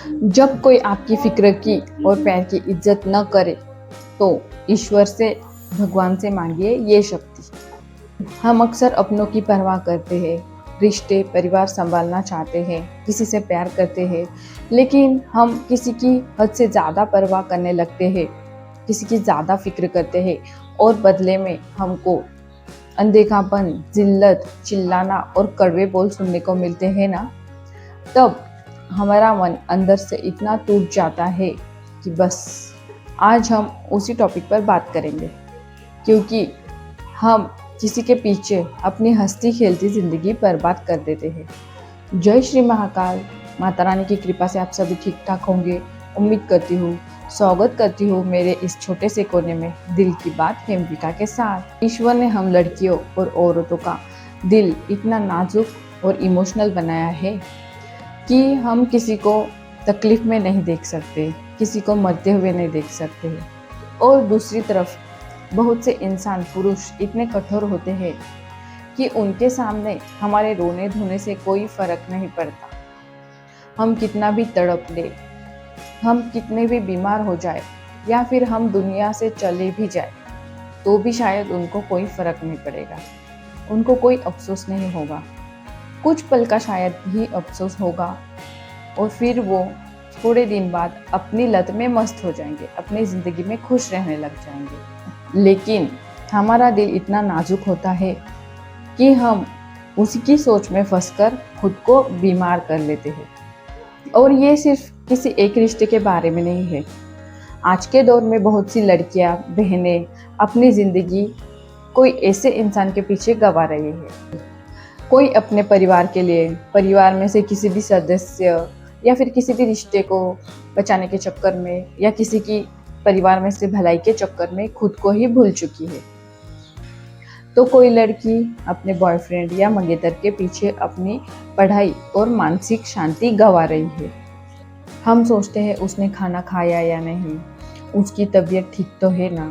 जब कोई आपकी फिक्र की और प्यार की इज्जत न करे तो ईश्वर से, भगवान से मांगिए ये शक्ति। हम अक्सर अपनों की परवाह करते हैं, रिश्ते परिवार संभालना चाहते हैं, किसी से प्यार करते हैं, लेकिन हम किसी की हद से ज़्यादा परवाह करने लगते हैं, किसी की ज़्यादा फिक्र करते हैं और बदले में हमको अनदेखापन, जिल्लत, चिल्लाना और कड़वे बोल सुनने को मिलते हैं ना, तब हमारा मन अंदर से इतना टूट जाता है कि बस आज हम उसी टॉपिक पर बात करेंगे, क्योंकि हम किसी के पीछे अपनी हंसती खेलती ज़िंदगी बर्बाद कर देते हैं। जय श्री महाकाल। माता रानी की कृपा से आप सभी ठीक ठाक होंगे, उम्मीद करती हूँ। स्वागत करती हूँ मेरे इस छोटे से कोने में दिल की बात हेमविका के साथ। ईश्वर ने हम लड़कियों और औरतों का दिल इतना नाजुक और इमोशनल बनाया है कि हम किसी को तकलीफ में नहीं देख सकते, किसी को मरते हुए नहीं देख सकते। और दूसरी तरफ बहुत से इंसान, पुरुष इतने कठोर होते हैं कि उनके सामने हमारे रोने धोने से कोई फर्क नहीं पड़ता। हम कितना भी तड़प ले, हम कितने भी बीमार हो जाए या फिर हम दुनिया से चले भी जाए तो भी शायद उनको कोई फर्क नहीं पड़ेगा, उनको कोई अफसोस नहीं होगा। कुछ पल का शायद ही अफसोस होगा और फिर वो थोड़े दिन बाद अपनी लत में मस्त हो जाएंगे, अपनी ज़िंदगी में खुश रहने लग जाएंगे। लेकिन हमारा दिल इतना नाजुक होता है कि हम उसी की सोच में फंसकर खुद को बीमार कर लेते हैं। और ये सिर्फ किसी एक रिश्ते के बारे में नहीं है। आज के दौर में बहुत सी लड़कियां, बहनें अपनी ज़िंदगी कोई ऐसे इंसान के पीछे गंवा रही है। कोई अपने परिवार के लिए, परिवार में से किसी भी सदस्य या फिर किसी भी रिश्ते को बचाने के चक्कर में या किसी की परिवार में से भलाई के चक्कर में खुद को ही भूल चुकी है। तो कोई लड़की अपने बॉयफ्रेंड या मंगेतर के पीछे अपनी पढ़ाई और मानसिक शांति गंवा रही है। हम सोचते हैं उसने खाना खाया या नहीं, उसकी तबीयत ठीक तो है ना।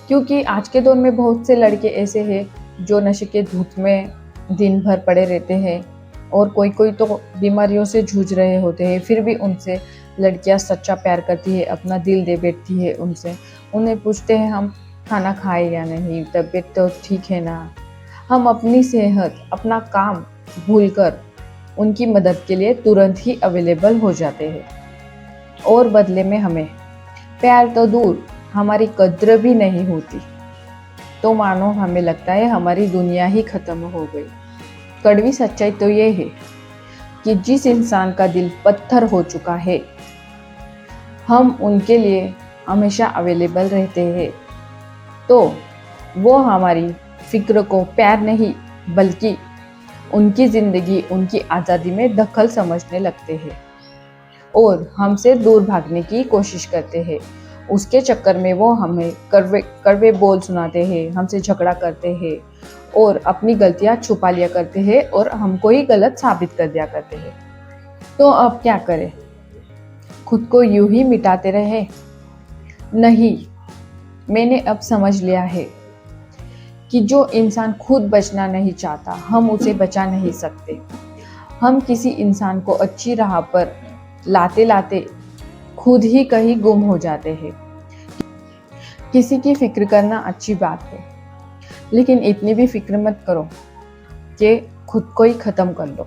क्योंकि आज के दौर में बहुत से लड़के ऐसे हैं जो नशे के धूत में दिन भर पड़े रहते हैं और कोई कोई तो बीमारियों से जूझ रहे होते हैं, फिर भी उनसे लड़कियां सच्चा प्यार करती है, अपना दिल दे बैठती है उनसे। उन्हें पूछते हैं हम खाना खाए या नहीं, तबीयत तो ठीक है ना। हम अपनी सेहत, अपना काम भूलकर उनकी मदद के लिए तुरंत ही अवेलेबल हो जाते हैं और बदले में हमें प्यार तो दूर, हमारी कद्र भी नहीं होती। तो मानो हमें लगता है हमारी दुनिया ही खत्म हो गई। कड़वी सच्चाई तो ये है कि जिस इंसान का दिल पत्थर हो चुका है, हम उनके लिए हमेशा अवेलेबल रहते हैं तो वो हमारी फिक्र को प्यार नहीं बल्कि उनकी ज़िंदगी, उनकी आज़ादी में दखल समझने लगते हैं और हमसे दूर भागने की कोशिश करते हैं। उसके चक्कर में वो हमें कड़वे बोल सुनाते हैं, हमसे झगड़ा करते हैं और अपनी गलतियां छुपा लिया करते हैं और हमको ही गलत साबित कर दिया करते हैं। तो अब क्या करें? खुद को यूं ही मिटाते रहे? नहीं, मैंने अब समझ लिया है कि जो इंसान खुद बचना नहीं चाहता, हम उसे बचा नहीं सकते। हम किसी इंसान को अच्छी राह पर लाते लाते खुद ही कहीं गुम हो जाते हैं। किसी की फिक्र करना अच्छी बात है, लेकिन इतनी भी फिक्र मत करो कि खुद को ही ख़त्म कर लो।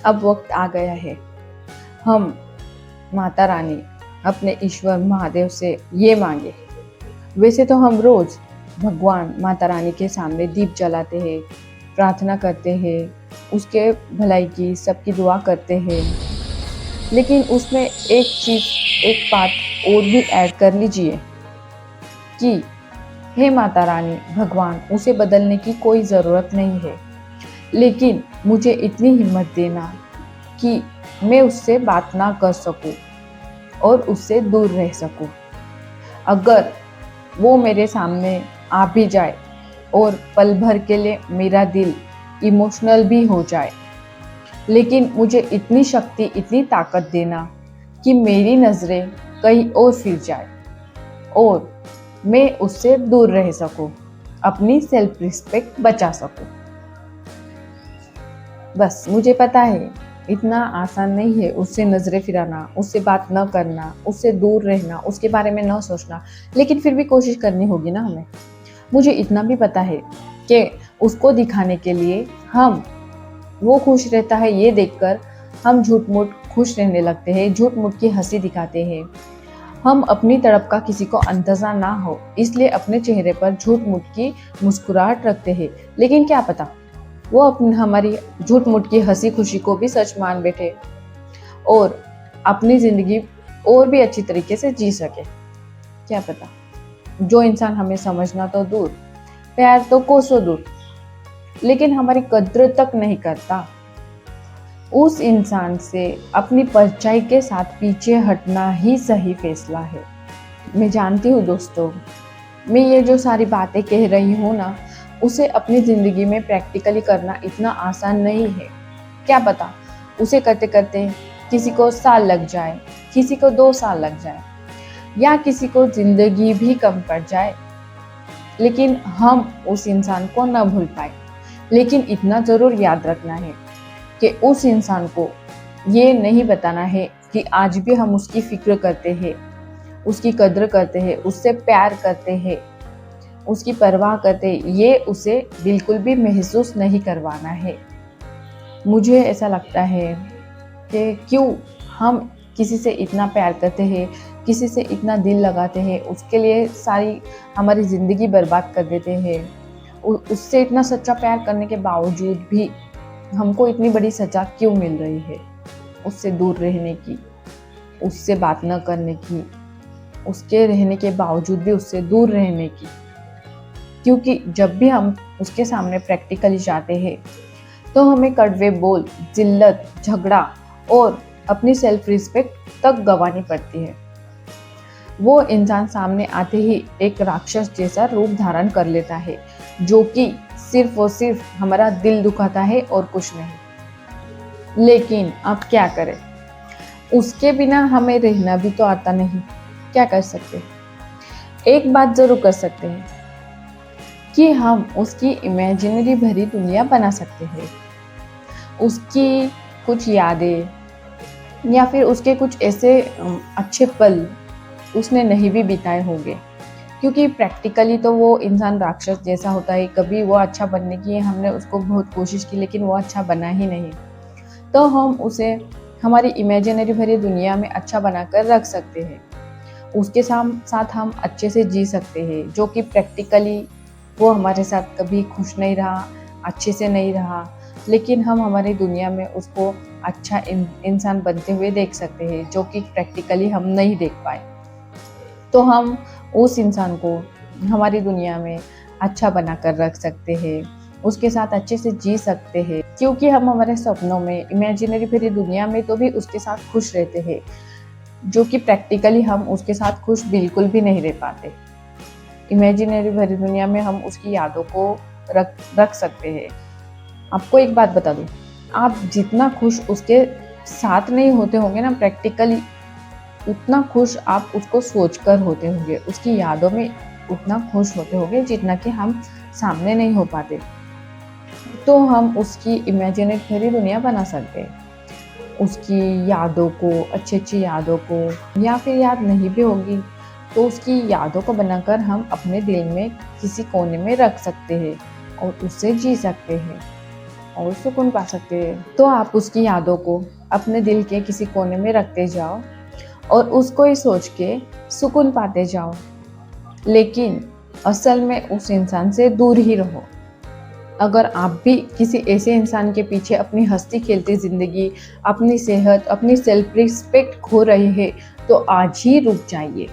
अब वक्त आ गया है हम माता रानी, अपने ईश्वर महादेव से ये मांगे। वैसे तो हम रोज़ भगवान माता रानी के सामने दीप जलाते हैं, प्रार्थना करते हैं, उसके भलाई की, सबकी दुआ करते हैं, लेकिन उसमें एक चीज़, एक बात और भी ऐड कर लीजिए कि हे माता रानी, भगवान, उसे बदलने की कोई ज़रूरत नहीं है, लेकिन मुझे इतनी हिम्मत देना कि मैं उससे बात ना कर सकूं और उससे दूर रह सकूं। अगर वो मेरे सामने आ भी जाए और पल भर के लिए मेरा दिल इमोशनल भी हो जाए, लेकिन मुझे इतनी शक्ति, इतनी ताकत देना कि मेरी नज़रें कहीं और फिर जाए और मैं उससे दूर रह सकूं, अपनी सेल्फ रिस्पेक्ट बचा सकूं। बस मुझे पता है इतना आसान नहीं है उससे नज़रें फिराना, उससे बात न करना, उससे दूर रहना, उसके बारे में न सोचना, लेकिन फिर भी कोशिश करनी होगी ना हमें। मुझे इतना भी पता है कि उसको दिखाने के लिए हम वो खुश रहता है ये देखकर हम झूठ-मूठ खुश रहने लगते हैं, झूठ-मूठ की हँसी दिखाते हैं। हम अपनी तड़प का किसी को अंदाज़ा ना हो, इसलिए अपने चेहरे पर झूठ-मूठ की मुस्कुराहट रखते हैं। लेकिन क्या पता, वो अपनी हमारी झूठ-मूठ की हँसी-खुशी को भी सच मान बैठे और अपनी ज़िंदगी और भी अच्छी तरीके से जी सके। क्या पता, जो इंसान हमें समझना तो दूर, प्यार तो कोसों दूर, लेकिन हमारी कद्र तक नहीं करता, उस इंसान से अपनी परछाई के साथ पीछे हटना ही सही फैसला है। मैं जानती हूँ दोस्तों, मैं ये जो सारी बातें कह रही हूँ ना, उसे अपनी ज़िंदगी में प्रैक्टिकली करना इतना आसान नहीं है। क्या पता, उसे करते करते किसी को साल लग जाए, किसी को 2 साल लग जाए, या किसी को ज़िंदगी भी कम पड़ जाए, लेकिन हम उस इंसान को न भूल पाए। लेकिन इतना ज़रूर याद रखना है कि उस इंसान को ये नहीं बताना है कि आज भी हम उसकी फ़िक्र करते हैं, उसकी कद्र करते हैं, उससे प्यार करते हैं, उसकी परवाह करते हैं, ये उसे बिल्कुल भी महसूस नहीं करवाना है। मुझे ऐसा लगता है कि क्यों हम किसी से इतना प्यार करते हैं, किसी से इतना दिल लगाते हैं, उसके लिए सारी हमारी ज़िंदगी बर्बाद कर देते हैं। उससे इतना सच्चा प्यार करने के बावजूद भी हमको इतनी बड़ी सज़ा क्यों मिल रही है? उससे दूर रहने की, उससे बात न करने की, उसके रहने के बावजूद भी उससे दूर रहने की। क्योंकि जब भी हम उसके सामने प्रैक्टिकली जाते हैं, तो हमें कड़वे बोल, जिल्लत, झगड़ा और अपनी सेल्फ रिस्पेक्ट तक गंवानी पड़ती है। वो इंसान सामने आते ही एक राक्षस जैसा रूप धारण कर लेता है, जो कि सिर्फ और सिर्फ हमारा दिल दुखाता है और कुछ नहीं। लेकिन अब क्या करें? उसके बिना हमें रहना भी तो आता नहीं। क्या कर सकते हैं? एक बात ज़रूर कर सकते हैं कि हम उसकी इमेजिनरी भरी दुनिया बना सकते हैं। उसकी कुछ यादें या फिर उसके कुछ ऐसे अच्छे पल उसने नहीं भी बिताए होंगे, क्योंकि प्रैक्टिकली तो वो इंसान राक्षस जैसा होता है। कभी वो अच्छा बनने की हमने उसको बहुत कोशिश की, लेकिन वो अच्छा बना ही नहीं। तो हम उसे हमारी इमेजिनरी भरी दुनिया में अच्छा बनाकर रख सकते हैं। उसके साथ हम अच्छे से जी सकते हैं, जो कि प्रैक्टिकली वो हमारे साथ कभी खुश नहीं रहा, अच्छे से नहीं रहा, लेकिन हम हमारी दुनिया में उसको अच्छा इंसान बनते हुए देख सकते हैं, जो कि प्रैक्टिकली हम नहीं देख पाए। तो हम उस इंसान को हमारी दुनिया में अच्छा बनाकर रख सकते हैं, उसके साथ अच्छे से जी सकते हैं, क्योंकि हम हमारे सपनों में इमेजिनरी भरी दुनिया में तो भी उसके साथ खुश रहते हैं, जो कि प्रैक्टिकली हम उसके साथ खुश बिल्कुल भी नहीं रह पाते। इमेजिनरी भरी दुनिया में हम उसकी यादों को रख सकते हैं। आपको एक बात बता दूँ, आप जितना खुश उसके साथ नहीं होते होंगे ना प्रैक्टिकली, उतना खुश आप उसको सोचकर होते होंगे, उसकी यादों में उतना खुश होते होंगे जितना कि हम सामने नहीं हो पाते। तो हम उसकी इमेजिनरी भरी दुनिया बना सकते हैं। उसकी यादों को, अच्छी-अच्छी यादों को, या फिर याद नहीं भी होगी तो उसकी यादों को बनाकर हम अपने दिल में किसी कोने में रख सकते हैं और उससे जी सकते हैं और सुकून पा सकते हैं। तो आप उसकी यादों को अपने दिल के किसी कोने में रखते जाओ और उसको ही सोच के सुकून पाते जाओ, लेकिन असल में उस इंसान से दूर ही रहो। अगर आप भी किसी ऐसे इंसान के पीछे अपनी हँसती खेलती ज़िंदगी, अपनी सेहत, अपनी सेल्फ रिस्पेक्ट खो रहे हैं, तो आज ही रुक जाइए।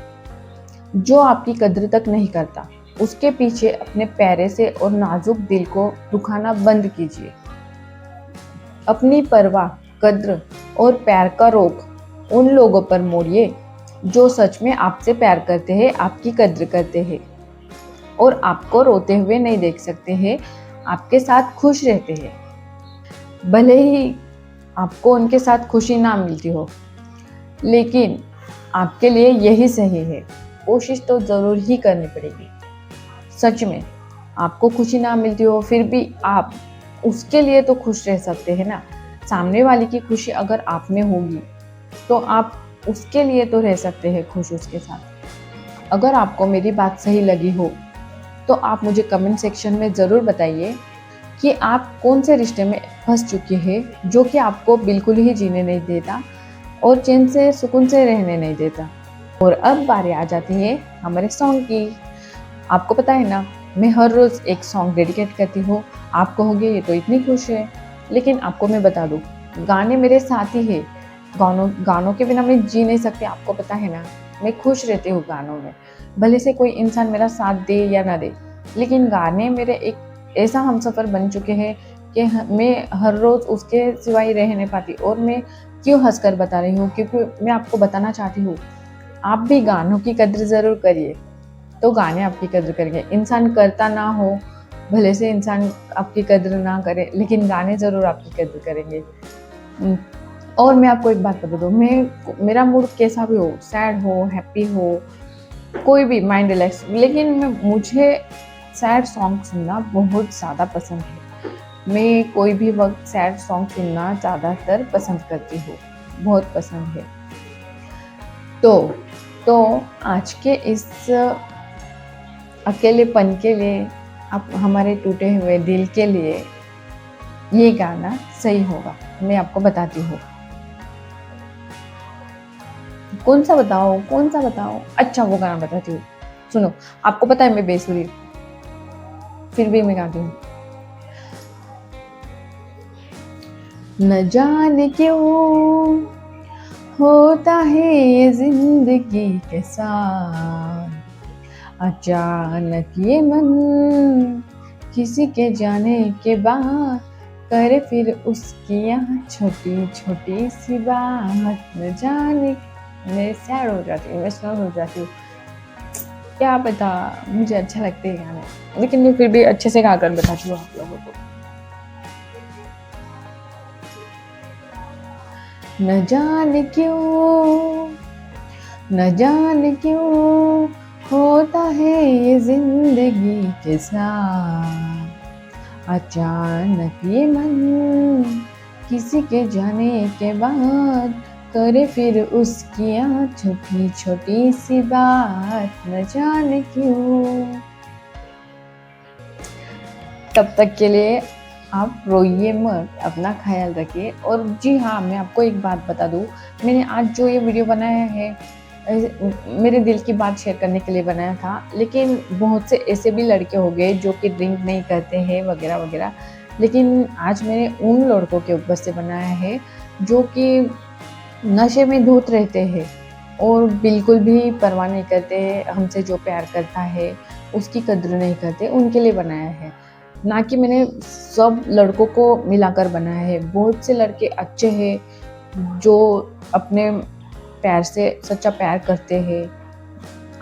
जो आपकी कद्र तक नहीं करता, उसके पीछे अपने प्यारे से और नाजुक दिल को दुखाना बंद कीजिए। अपनी परवाह, कद्र और प्यार का रोक उन लोगों पर मोड़िए जो सच में आपसे प्यार करते हैं, आपकी कद्र करते हैं और आपको रोते हुए नहीं देख सकते हैं, आपके साथ खुश रहते हैं। भले ही आपको उनके साथ खुशी ना मिलती हो, लेकिन आपके लिए यही सही है। कोशिश तो ज़रूर ही करनी पड़ेगी। सच में आपको खुशी ना मिलती हो, फिर भी आप उसके लिए तो खुश रह सकते हैं ना। सामने वाले की खुशी अगर आप में होगी तो आप उसके लिए तो रह सकते हैं खुश उसके साथ। अगर आपको मेरी बात सही लगी हो तो आप मुझे कमेंट सेक्शन में ज़रूर बताइए कि आप कौन से रिश्ते में फंस चुके हैं जो कि आपको बिल्कुल ही जीने नहीं देता और चैन से सुकून से रहने नहीं देता। और अब बारी आ जाती है हमारे सॉन्ग की। आपको पता है ना, मैं हर रोज़ एक सॉन्ग डेडिकेट करती हूँ। आप कहोगे ये तो इतनी खुश है, लेकिन आपको मैं बता दूँ, गाने मेरे साथ ही है। गानों के बिना मैं जी नहीं सकती। आपको पता है ना, मैं खुश रहती हूँ गानों में, भले से कोई इंसान मेरा साथ दे या ना दे, लेकिन गाने मेरे एक ऐसा हमसफ़र बन चुके हैं कि मैं हर रोज़ उसके सिवाय रह नहीं पाती। और मैं क्यों हंसकर बता रही हूँ, क्योंकि मैं आपको बताना चाहती हूँ आप भी गानों की कद्र ज़रूर करिए, तो गाने आपकी कद्र करेंगे। इंसान करता ना हो, भले से इंसान आपकी कद्र ना करे, लेकिन गाने ज़रूर आपकी कद्र करेंगे। और मैं आपको एक बात बता दूँ, मेरा मूड कैसा भी हो, सैड हो, हैप्पी हो, कोई भी, माइंड रिलैक्स, लेकिन मुझे सैड सॉन्ग सुनना बहुत ज़्यादा पसंद है। मैं कोई भी वक्त सैड सॉन्ग सुनना ज़्यादातर पसंद करती हूँ, बहुत पसंद है। तो आज के इस अकेलेपन के लिए, आप हमारे टूटे हुए दिल के लिए ये गाना सही होगा। मैं आपको बताती हूँ। कौन सा बताओ? अच्छा, वो गाना बताती हूँ, सुनो। आपको पता है मैं बेसुरी, फिर भी मैं गाती हूँ। न जाने क्यों होता है ये जिंदगी के साथ, अचानक ये मन किसी के जाने के बाद करे फिर उसकी यहाँ छोटी छोटी सी बात। न जाने, मैं सैड हो जाती हूँ, इमोशनल हो जाती हूँ, क्या पता, मुझे अच्छा लगते हैं गाने, लेकिन मैं फिर भी अच्छे से गाकर बताती हूँ आप लोगों को। न जाने क्यों होता है ये जिंदगी के साथ, अचानक ये मन किसी के जाने के बाद करे फिर उसकी यहाँ छोटी छोटी सी बात। न जाने क्यों। तब तक के लिए आप रोइए मत, अपना ख्याल रखिए। और जी हाँ, मैं आपको एक बात बता दूँ, मैंने आज जो ये वीडियो बनाया है मेरे दिल की बात शेयर करने के लिए बनाया था, लेकिन बहुत से ऐसे भी लड़के हो गए जो कि ड्रिंक नहीं करते हैं वगैरह वगैरह, लेकिन आज मैंने उन लड़कों के ऊपर से बनाया है जो कि नशे में धुत रहते हैं और बिल्कुल भी परवाह नहीं करते, हमसे जो प्यार करता है उसकी कद्र नहीं करते, उनके लिए बनाया है। ना कि मैंने सब लड़कों को मिलाकर बनाया है। बहुत से लड़के अच्छे हैं जो अपने प्यार से सच्चा प्यार करते हैं।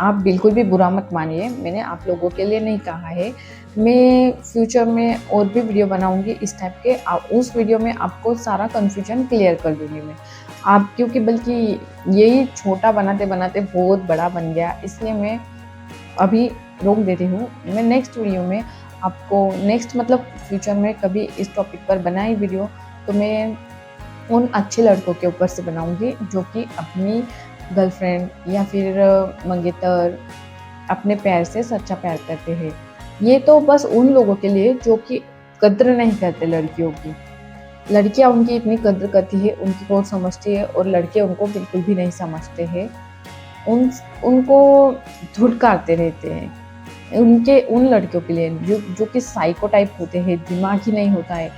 आप बिल्कुल भी बुरा मत मानिए, मैंने आप लोगों के लिए नहीं कहा है। मैं फ्यूचर में और भी वीडियो बनाऊंगी इस टाइप के, उस वीडियो में आपको सारा कन्फ्यूजन क्लियर कर दूंगी मैं। आप क्योंकि बल्कि यही छोटा बनाते बनाते बहुत बड़ा बन गया, इसलिए मैं अभी रोक देती हूँ। मैं नेक्स्ट वीडियो में आपको मतलब फ्यूचर में कभी इस टॉपिक पर बनाई वीडियो तो मैं उन अच्छे लड़कों के ऊपर से बनाऊंगी जो कि अपनी गर्लफ्रेंड या फिर मंगेतर अपने प्यार से सच्चा प्यार करते हैं। ये तो बस उन लोगों के लिए जो कि कद्र नहीं करते लड़कियों की। लड़कियां उनकी इतनी कद्र करती है, उनकी बहुत समझती है, और लड़के उनको बिल्कुल भी नहीं समझते हैं, उनको धुड़कारते रहते हैं। उन लड़कियों के लिए जो कि साइको टाइप होते हैं, दिमाग ही नहीं होता है,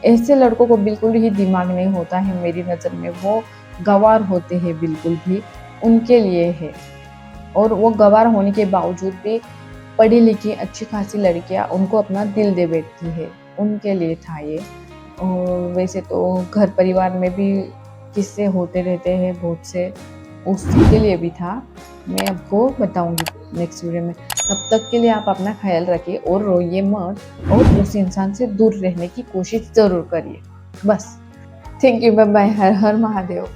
ऐसे लड़कों को बिल्कुल ही दिमाग नहीं होता है मेरी नज़र में, वो गंवार होते हैं बिल्कुल भी, उनके लिए है। और वो गंवार होने के बावजूद भी पढ़ी लिखी अच्छी खासी लड़कियां उनको अपना दिल दे बैठती है, उनके लिए था ये। और वैसे तो घर परिवार में भी किस्से होते रहते हैं बहुत से, उसके लिए भी था। मैं आपको बताऊंगी नेक्स्ट वीडियो में। तब तक के लिए आप अपना ख्याल रखिए और रोइए मत, और उस इंसान से दूर रहने की कोशिश ज़रूर करिए बस। Thank you, bye bye, Har Har Mahadev.